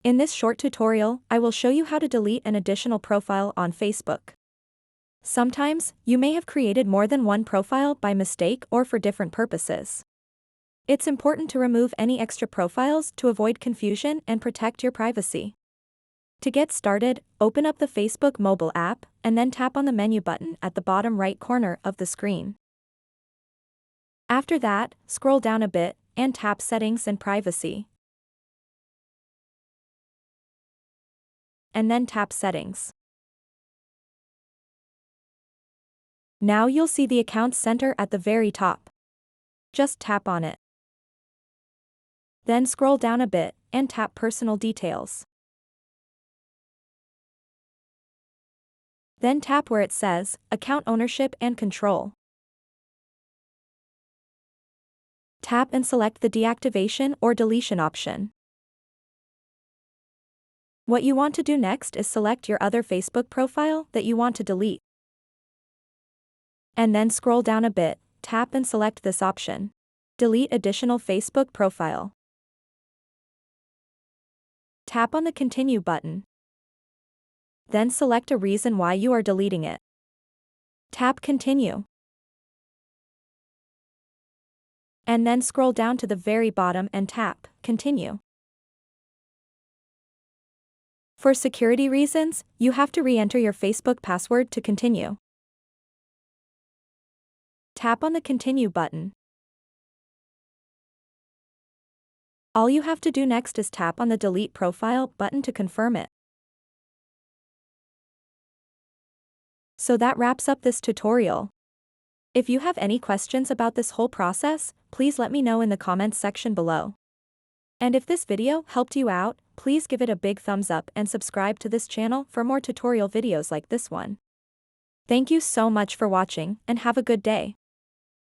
In this short tutorial, I will show you how to delete an additional profile on Facebook. Sometimes, you may have created more than one profile by mistake or for different purposes. It's important to remove any extra profiles to avoid confusion and protect your privacy. To get started, open up the Facebook mobile app and then tap on the menu button at the bottom right corner of the screen. After that, scroll down a bit and tap Settings and Privacy. And then tap Settings. Now you'll see the Accounts Center at the very top. Just tap on it. Then scroll down a bit and tap Personal Details. Then tap where it says Account Ownership and Control. Tap and select the Deactivation or Deletion option. What you want to do next is select your other Facebook profile that you want to delete. And then scroll down a bit, tap and select this option. Delete additional Facebook profile. Tap on the Continue button. Then select a reason why you are deleting it. Tap Continue. And then scroll down to the very bottom and tap Continue. For security reasons, you have to re-enter your Facebook password to continue. Tap on the Continue button. All you have to do next is tap on the Delete Profile button to confirm it. So that wraps up this tutorial. If you have any questions about this whole process, please let me know in the comments section below. And if this video helped you out, please give it a big thumbs up and subscribe to this channel for more tutorial videos like this one. Thank you so much for watching and have a good day.